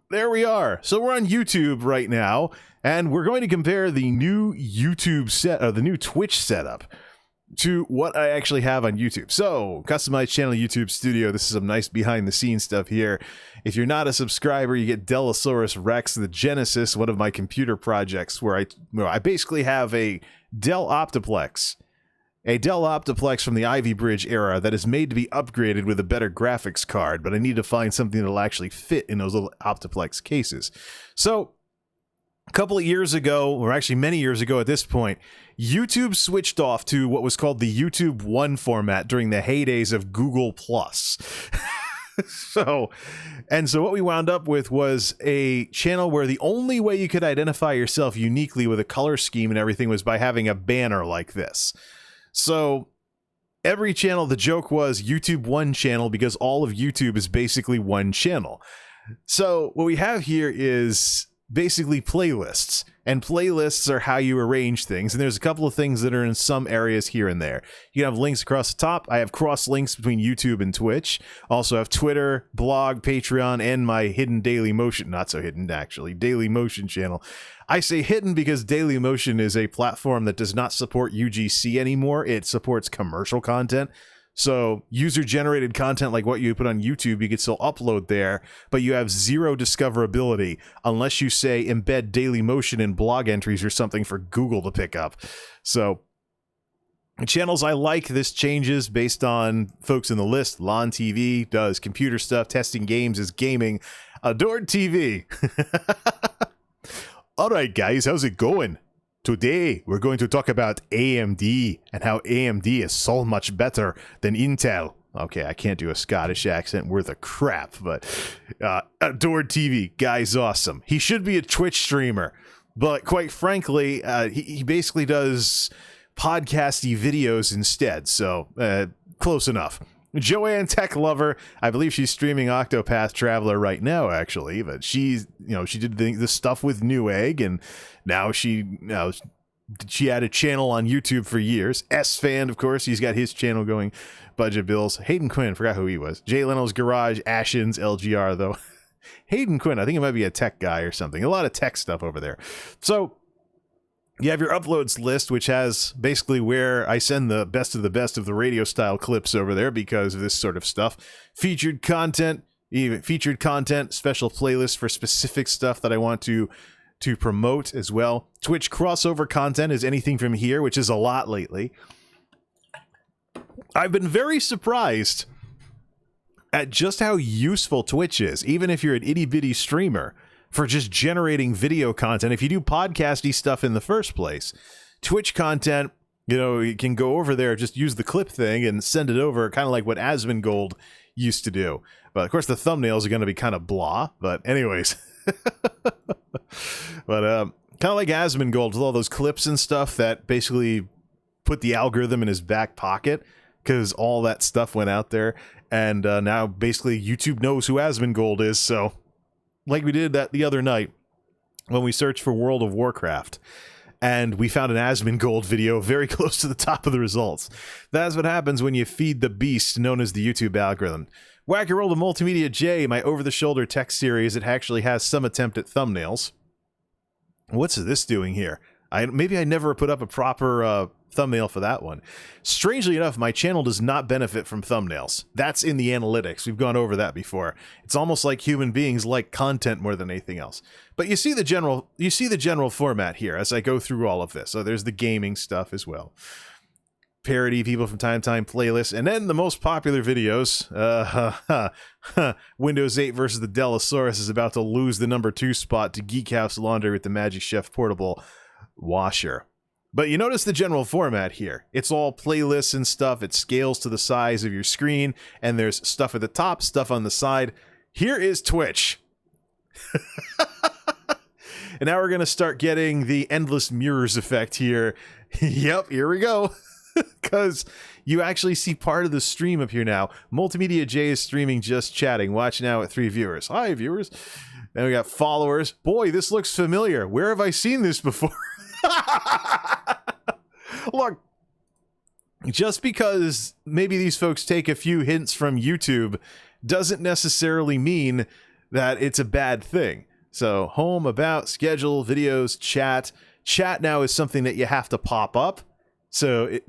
there we are. So we're on YouTube right now, and we're going to compare the new the new Twitch setup to what I actually have on YouTube. So, customized channel YouTube Studio. This is some nice behind-the-scenes stuff here. If you're not a subscriber, you get Delosaurus Rex, the Genesis, one of my computer projects, where I basically have a Dell Optiplex. A Dell Optiplex from the Ivy Bridge era that is made to be upgraded with a better graphics card, but I need to find something that'll actually fit in those little Optiplex cases. So, a couple of years ago, or actually many years ago at this point, YouTube switched off to what was called the YouTube 1 format during the heydays of Google+. So what we wound up with was a channel where the only way you could identify yourself uniquely with a color scheme and everything was by having a banner like this. So every channel, the joke was YouTube 1 channel because all of YouTube is basically one channel. So what we have here is basically playlists, and playlists are how you arrange things, and there's a couple of things that are in some areas here and there. You can have links across the top. I have cross links between YouTube and Twitch. Also have Twitter, blog, Patreon, and my hidden Daily Motion, not so hidden actually, Daily Motion channel. I say hidden because Daily Motion is a platform that does not support UGC anymore. It supports commercial content. So user-generated content like what you put on YouTube, you can still upload there, but you have zero discoverability unless you say embed Daily Motion in blog entries or something for Google to pick up. So channels I like, this changes based on folks in the list. Lon TV does computer stuff. Testing Games is gaming. Adored TV. All right, guys, how's it going? Today, we're going to talk about AMD and how AMD is so much better than Intel. Okay, I can't do a Scottish accent worth a crap, but Adored TV, guy's awesome. He should be a Twitch streamer, but quite frankly, he basically does podcasty videos instead, so close enough. Joanne Tech Lover, I believe she's streaming Octopath Traveler right now, actually, but she's, she did the stuff with Newegg, and now she had a channel on YouTube for years. S-Fan, of course, he's got his channel going. Budget Bills. Hayden Quinn, forgot who he was. Jay Leno's Garage, Ashens, LGR, though. Hayden Quinn, I think it might be a tech guy or something. A lot of tech stuff over there. So you have your uploads list, which has basically where I send the best of the radio style clips over there because of this sort of stuff. Featured content, special playlists for specific stuff that I want to promote as well. Twitch crossover content is anything from here, which is a lot lately. I've been very surprised at just how useful Twitch is, even if you're an itty-bitty streamer, for just generating video content. If you do podcasty stuff in the first place, Twitch content, you can go over there, just use the clip thing and send it over, kind of like what Asmongold used to do. But of course, the thumbnails are going to be kind of blah. But anyways, but kind of like Asmongold with all those clips and stuff that basically put the algorithm in his back pocket because all that stuff went out there, and now basically YouTube knows who Asmongold is, so. Like we did that the other night when we searched for World of Warcraft, and we found an Asmongold video very close to the top of the results. That's what happens when you feed the beast known as the YouTube algorithm. Wacky World of Multimedia J, my over-the-shoulder tech series, it actually has some attempt at thumbnails. What's this doing here? Maybe I never put up a proper thumbnail for that one. Strangely enough, my channel does not benefit from thumbnails. That's in the analytics. We've gone over that before. It's almost like human beings like content more than anything else. But you see the general format here as I go through all of this. So there's the gaming stuff as well. Parody people from time to time, playlists, and then the most popular videos. Windows 8 versus the Delosaurus is about to lose the #2 spot to Geek House Laundry with the Magic Chef portable washer. But you notice the general format here. It's all playlists and stuff. It scales to the size of your screen, and there's stuff at the top, stuff on the side. Here is Twitch. And now we're going to start getting the endless mirrors effect here. Yep, here we go. Because you actually see part of the stream up here now. Multimedia J is streaming just chatting. Watch now at 3 viewers. Hi, viewers. Then we got followers. Boy, this looks familiar. Where have I seen this before? Look, just because maybe these folks take a few hints from YouTube doesn't necessarily mean that it's a bad thing. So home, about, schedule, videos, chat. Chat now is something that you have to pop up. So it,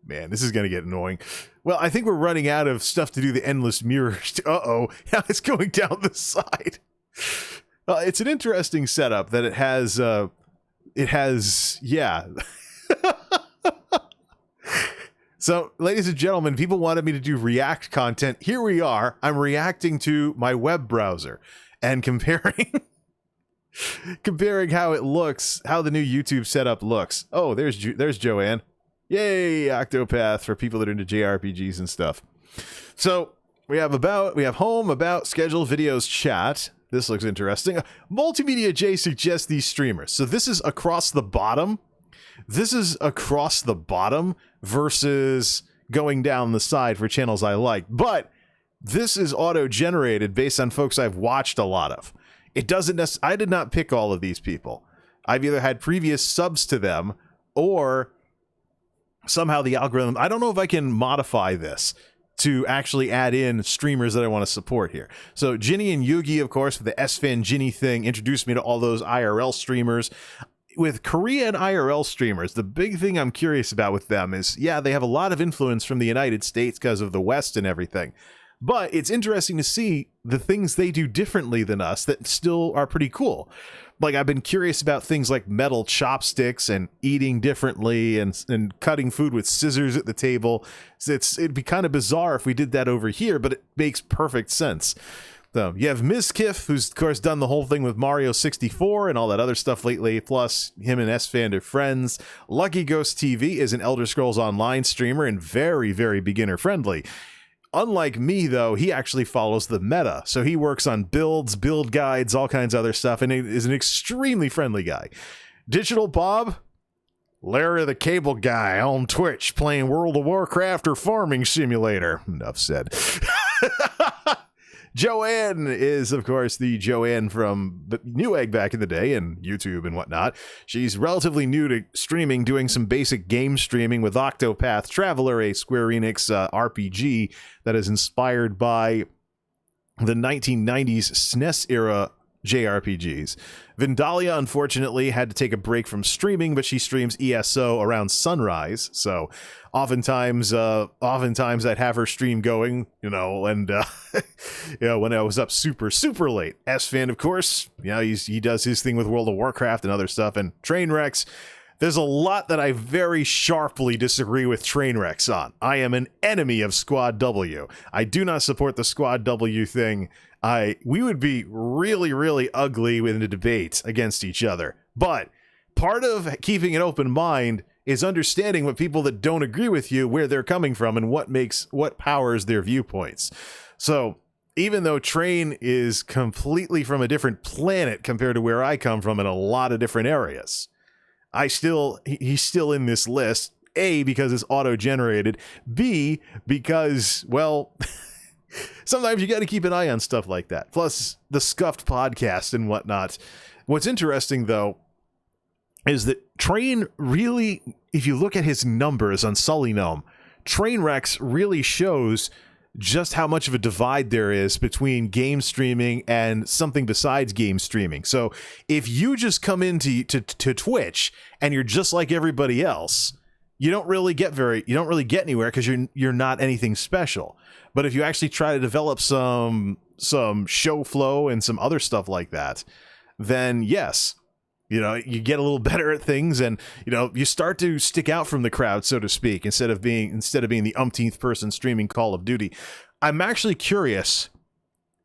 man, this is going to get annoying. Well, I think we're running out of stuff to do the endless mirrors. Uh-oh, now it's going down the side. It's an interesting setup that it has, yeah. So, ladies and gentlemen, people wanted me to do React content. Here we are. I'm reacting to my web browser and comparing how it looks, how the new YouTube setup looks. Oh, there's Joanne. Yay, Octopath for people that are into JRPGs and stuff. So, we have home, about, schedule, videos, chat. This looks interesting. Multimedia J suggests these streamers. So this is across the bottom. This is across the bottom versus going down the side for channels I like. But this is auto-generated based on folks I've watched a lot of. It doesn't I did not pick all of these people. I've either had previous subs to them or somehow the algorithm. I don't know if I can modify this to actually add in streamers that I want to support here. So Ginny and Yugi, of course, with the S-Fan Ginny thing, introduced me to all those IRL streamers. With Korean IRL streamers, the big thing I'm curious about with them is, yeah, they have a lot of influence from the United States because of the West and everything. But it's interesting to see the things they do differently than us that still are pretty cool. Like, I've been curious about things like metal chopsticks and eating differently and cutting food with scissors at the table. It'd be kind of bizarre if we did that over here, but it makes perfect sense. So you have Mizkif, who's of course done the whole thing with Mario 64 and all that other stuff lately, plus him and S-Fan are friends. Lucky Ghost TV is an Elder Scrolls Online streamer and very, very beginner friendly. Unlike me, though, he actually follows the meta, so he works on builds, build guides, all kinds of other stuff, and is an extremely friendly guy. Digital Bob, Larry the Cable Guy on Twitch playing World of Warcraft or Farming Simulator. Enough said. Joanne is, of course, the Joanne from Newegg back in the day and YouTube and whatnot. She's relatively new to streaming, doing some basic game streaming with Octopath Traveler, a Square Enix RPG that is inspired by the 1990s SNES era JRPGs. Vindalia, unfortunately, had to take a break from streaming, but she streams ESO around sunrise, so oftentimes I'd have her stream going, and when I was up super late. S-Fan, of course, he does his thing with World of Warcraft and other stuff, and Trainwrecks. There's a lot that I very sharply disagree with Trainwrecks on. I am an enemy of Squad W. I do not support the Squad W thing. We would be really, really ugly in a debate against each other. But part of keeping an open mind is understanding what people that don't agree with you, where they're coming from, and what powers their viewpoints. So even though Train is completely from a different planet compared to where I come from in a lot of different areas, he's still in this list. A, because it's auto-generated. B, because, well, sometimes you got to keep an eye on stuff like that. Plus, the Scuffed podcast and whatnot. What's interesting, though, is that Train really, if you look at his numbers on Sully Gnome, Trainwrecks really shows just how much of a divide there is between game streaming and something besides game streaming. So if you just come into to Twitch and you're just like everybody else, you don't really get anywhere because you're not anything special. But if you actually try to develop some show flow and some other stuff like that, then yes, you get a little better at things, and you start to stick out from the crowd, so to speak, instead of being the umpteenth person streaming Call of Duty. I'm actually curious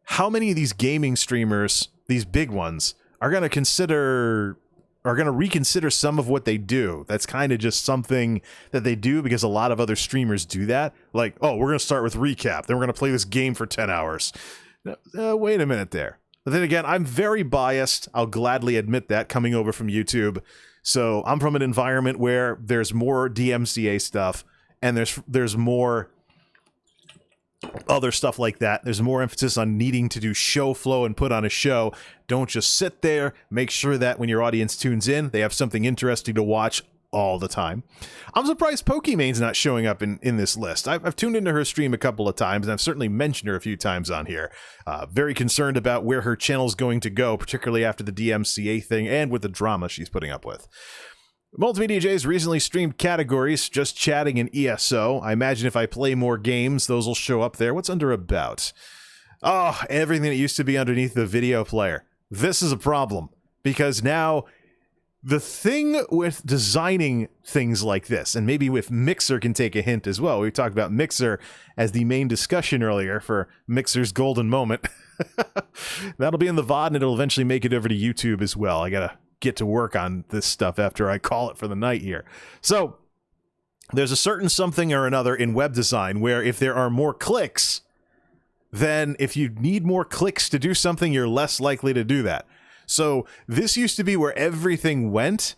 how many of these gaming streamers, these big ones, are going to reconsider some of what they do. That's kind of just something that they do because a lot of other streamers do that. Like, oh, we're going to start with recap, then we're going to play this game for 10 hours. Wait a minute there. But then again, I'm very biased. I'll gladly admit that, coming over from YouTube. So I'm from an environment where there's more DMCA stuff, and there's more other stuff like that. There's more emphasis on needing to do show flow and put on a show. Don't just sit there. Make sure that when your audience tunes in, they have something interesting to watch all the time. I'm surprised Pokemon's not showing up in this list. I've tuned into her stream a couple of times, and I've certainly mentioned her a few times on here. Very concerned about where her channel's going to go, particularly after the DMCA thing and with the drama she's putting up with. Multimedia J's recently streamed categories, just chatting and ESO. I imagine if I play more games, those will show up there. What's under about? Oh, everything that used to be underneath the video player. This is a problem, because now the thing with designing things like this, and maybe with Mixer can take a hint as well. We talked about Mixer as the main discussion earlier for Mixer's golden moment. That'll be in the VOD, and it'll eventually make it over to YouTube as well. I gotta get to work on this stuff after I call it for the night here. So there's a certain something or another in web design where if there are more clicks, then if you need more clicks to do something, you're less likely to do that. So this used to be where everything went,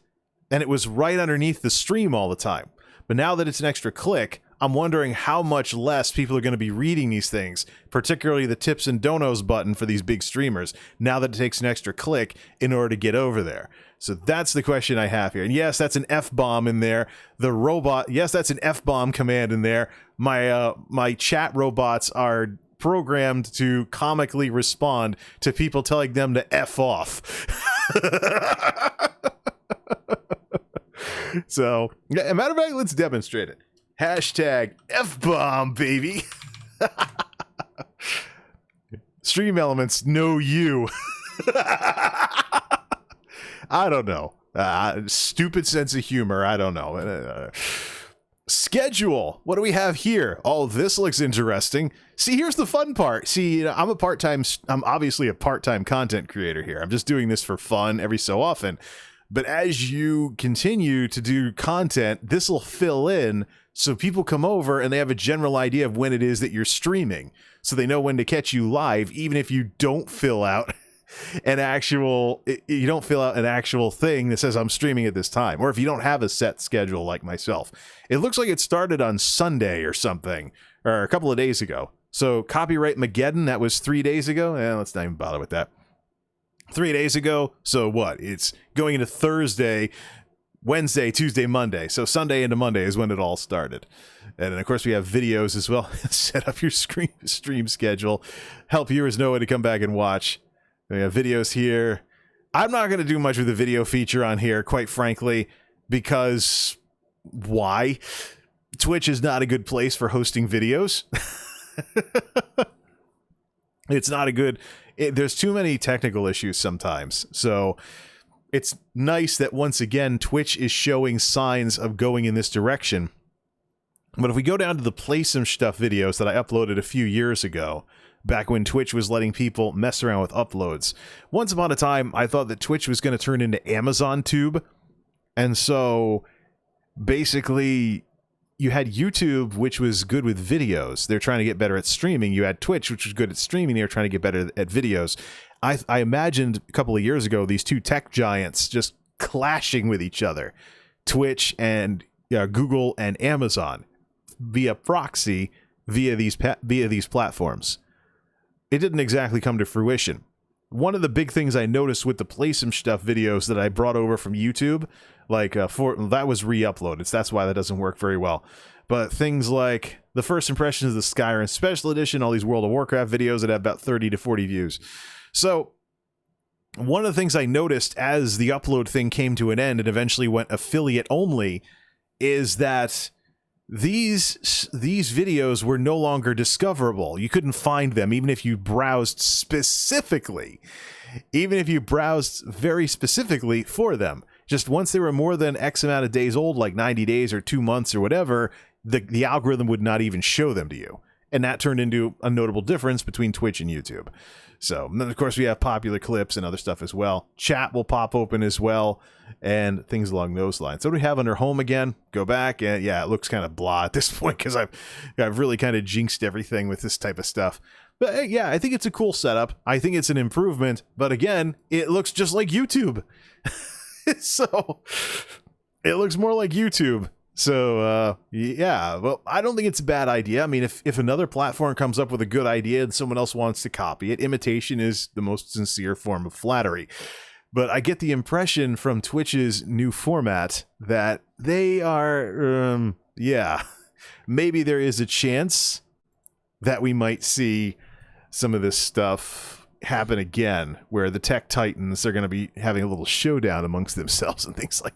and it was right underneath the stream all the time. But now that it's an extra click, I'm wondering how much less people are going to be reading these things, particularly the tips and donos button for these big streamers, now that it takes an extra click in order to get over there. So that's the question I have here. And yes, that's an F-bomb in there. The robot, yes, that's an F-bomb command in there. My chat robots are programmed to comically respond to people telling them to F off. So, as a matter of fact, let's demonstrate it. Hashtag F-bomb, baby. Stream Elements know you. I don't know. Stupid sense of humor. I don't know. Schedule. What do we have here? Oh, this looks interesting. See, here's the fun part. See, I'm obviously a part-time content creator here. I'm just doing this for fun every so often. But as you continue to do content, this will fill in so people come over and they have a general idea of when it is that you're streaming. So they know when to catch you live, even if you don't fill out an actual thing that says I'm streaming at this time, or if you don't have a set schedule like myself. It looks like it started on Sunday or something, or a couple of days ago. So Copyright Mageddon, that was 3 days ago. Let's not even bother with that. 3 days ago. So what? It's going into Thursday, Wednesday, Tuesday, Monday. So Sunday into Monday is when it all started. And then, of course, we have videos as well. Set up your stream schedule. Help viewers know when to come back and watch. We have videos here. I'm not going to do much with the video feature on here, quite frankly, because why? Twitch is not a good place for hosting videos. It's not a good... there's too many technical issues sometimes. So it's nice that, once again, Twitch is showing signs of going in this direction. But if we go down to the Play Some Stuff videos that I uploaded a few years ago, back when Twitch was letting people mess around with uploads. Once upon a time, I thought that Twitch was going to turn into Amazon Tube. And so, basically, you had YouTube, which was good with videos. They're trying to get better at streaming. You had Twitch, which was good at streaming. They were trying to get better at videos. I imagined a couple of years ago these two tech giants just clashing with each other. Twitch and Google and Amazon via proxy via these platforms. It didn't exactly come to fruition. One of the big things I noticed with the Play Some Stuff videos that I brought over from YouTube, like that was re-uploaded, so that's why that doesn't work very well. But things like the first impressions of the Skyrim Special Edition, all these World of Warcraft videos that have about 30 to 40 views. So one of the things I noticed as the upload thing came to an end and eventually went affiliate only is that these videos were no longer discoverable. You couldn't find them even if you browsed specifically. Even if you browsed very specifically for them. Just once they were more than X amount of days old, like 90 days or 2 months or whatever, the algorithm would not even show them to you. And that turned into a notable difference between Twitch and YouTube. So, and then of course we have popular clips and other stuff as well. Chat will pop open as well, and things along those lines. So what do we have under home again? Go back, and yeah, it looks kind of blah at this point because I've really kind of jinxed everything with this type of stuff. But yeah, I think it's a cool setup. I think it's an improvement, but again, it looks just like YouTube. So it looks more like YouTube. So, yeah, well, I don't think it's a bad idea. I mean, if another platform comes up with a good idea and someone else wants to copy it, imitation is the most sincere form of flattery. But I get the impression from Twitch's new format that they are, maybe there is a chance that we might see some of this stuff happen again, where the tech titans are going to be having a little showdown amongst themselves and things like